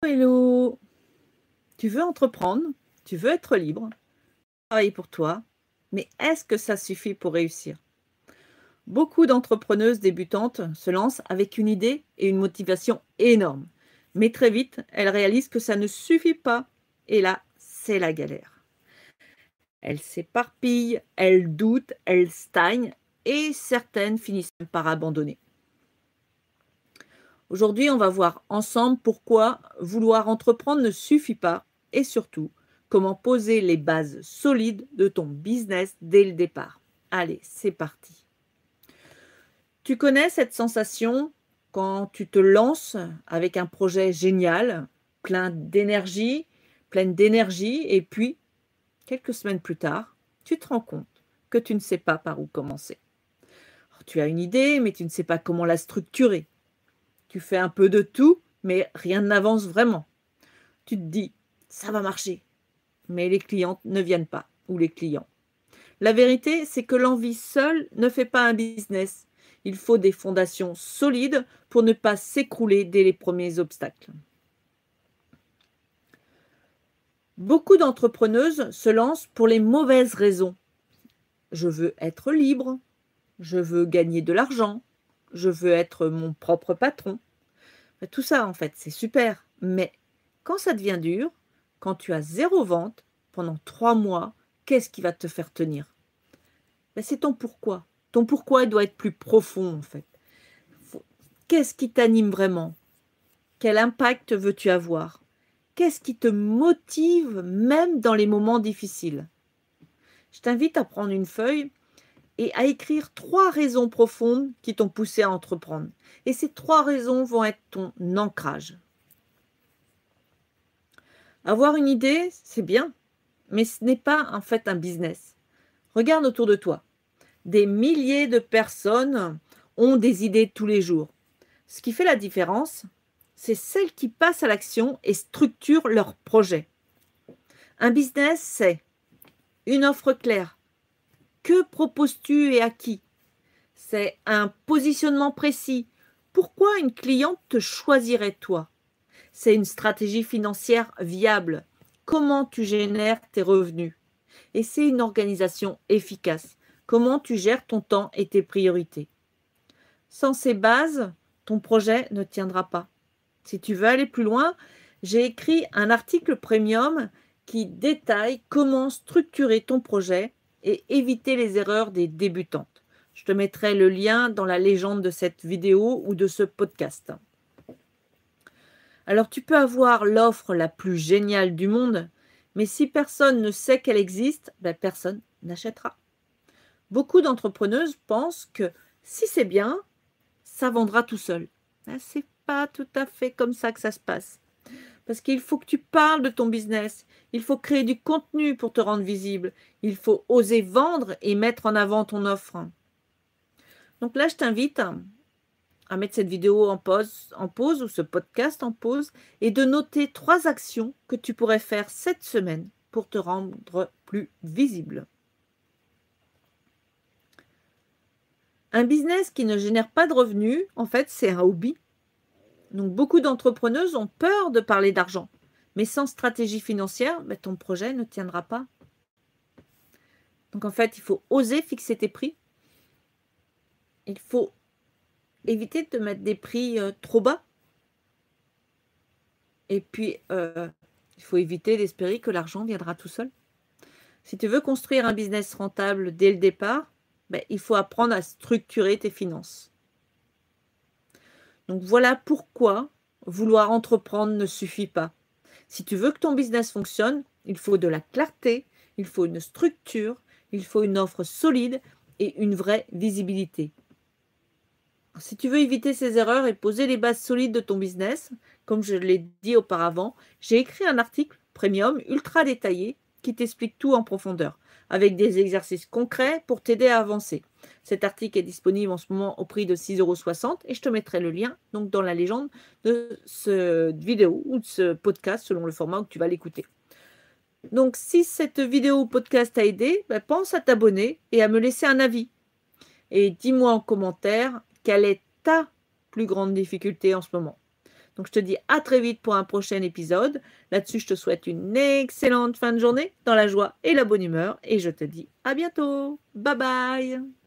Hello, tu veux entreprendre, tu veux être libre, travailler pour toi, mais est-ce que ça suffit pour réussir? Beaucoup d'entrepreneuses débutantes se lancent avec une idée et une motivation énormes, mais très vite, elles réalisent que ça ne suffit pas. Et là, c'est la galère. Elles s'éparpillent, elles doutent, elles stagnent et certaines finissent par abandonner. Aujourd'hui, on va voir ensemble pourquoi vouloir entreprendre ne suffit pas et surtout comment poser les bases solides de ton business dès le départ. Allez, c'est parti. Tu connais cette sensation quand tu te lances avec un projet génial, pleine d'énergie, et puis, quelques semaines plus tard, tu te rends compte que tu ne sais pas par où commencer. Alors, tu as une idée, mais tu ne sais pas comment la structurer. Tu fais un peu de tout, mais rien n'avance vraiment. Tu te dis: «Ça va marcher», mais les clientes ne viennent pas ou les clients. La vérité, c'est que l'envie seule ne fait pas un business. Il faut des fondations solides pour ne pas s'écrouler dès les premiers obstacles. Beaucoup d'entrepreneuses se lancent pour les mauvaises raisons. Je veux être libre, je veux gagner de l'argent, je veux être mon propre patron. Tout ça, en fait, c'est super. Mais quand ça devient dur, quand tu as 0 vente pendant 3 mois, qu'est-ce qui va te faire tenir? C'est ton pourquoi. Ton pourquoi, il doit être plus profond, en fait. Faut Qu'est-ce qui t'anime vraiment? Quel impact veux-tu avoir? Qu'est-ce qui te motive même dans les moments difficiles? Je t'invite à prendre une feuille et à écrire 3 raisons profondes qui t'ont poussé à entreprendre. Et ces 3 raisons vont être ton ancrage. Avoir une idée, c'est bien, mais ce n'est pas en fait un business. Regarde autour de toi. Des milliers de personnes ont des idées tous les jours. Ce qui fait la différence, c'est celles qui passent à l'action et structurent leur projet. Un business, c'est une offre claire. Que proposes-tu et à qui? C'est un positionnement précis. Pourquoi une cliente te choisirait toi? C'est une stratégie financière viable. Comment tu génères tes revenus? Et c'est une organisation efficace. Comment tu gères ton temps et tes priorités? Sans ces bases, ton projet ne tiendra pas. Si tu veux aller plus loin, j'ai écrit un article premium qui détaille comment structurer ton projet et éviter les erreurs des débutantes. Je te mettrai le lien dans la légende de cette vidéo ou de ce podcast. Alors tu peux avoir l'offre la plus géniale du monde, mais si personne ne sait qu'elle existe, personne n'achètera. Beaucoup d'entrepreneuses pensent que si c'est bien, ça vendra tout seul. C'est pas tout à fait comme ça que ça se passe. Parce qu'il faut que tu parles de ton business, il faut créer du contenu pour te rendre visible, il faut oser vendre et mettre en avant ton offre. Donc là, je t'invite à mettre cette vidéo en pause ou ce podcast en pause et de noter 3 actions que tu pourrais faire cette semaine pour te rendre plus visible. Un business qui ne génère pas de revenus, en fait, c'est un hobby. Donc, beaucoup d'entrepreneuses ont peur de parler d'argent. Mais sans stratégie financière, ton projet ne tiendra pas. Donc, en fait, il faut oser fixer tes prix. Il faut éviter de te mettre des prix trop bas. Et puis, il faut éviter d'espérer que l'argent viendra tout seul. Si tu veux construire un business rentable dès le départ, il faut apprendre à structurer tes finances. Donc voilà pourquoi vouloir entreprendre ne suffit pas. Si tu veux que ton business fonctionne, il faut de la clarté, il faut une structure, il faut une offre solide et une vraie visibilité. Si tu veux éviter ces erreurs et poser les bases solides de ton business, comme je l'ai dit auparavant, j'ai écrit un article premium ultra détaillé qui t'explique tout en profondeur, avec des exercices concrets pour t'aider à avancer. Cet article est disponible en ce moment au prix de 6,60 € et je te mettrai le lien donc dans la légende de cette vidéo ou de ce podcast selon le format où tu vas l'écouter. Donc si cette vidéo ou podcast t'a aidé, pense à t'abonner et à me laisser un avis. Et dis-moi en commentaire quelle est ta plus grande difficulté en ce moment. Donc, je te dis à très vite pour un prochain épisode. Là-dessus, je te souhaite une excellente fin de journée dans la joie et la bonne humeur. Et je te dis à bientôt. Bye bye.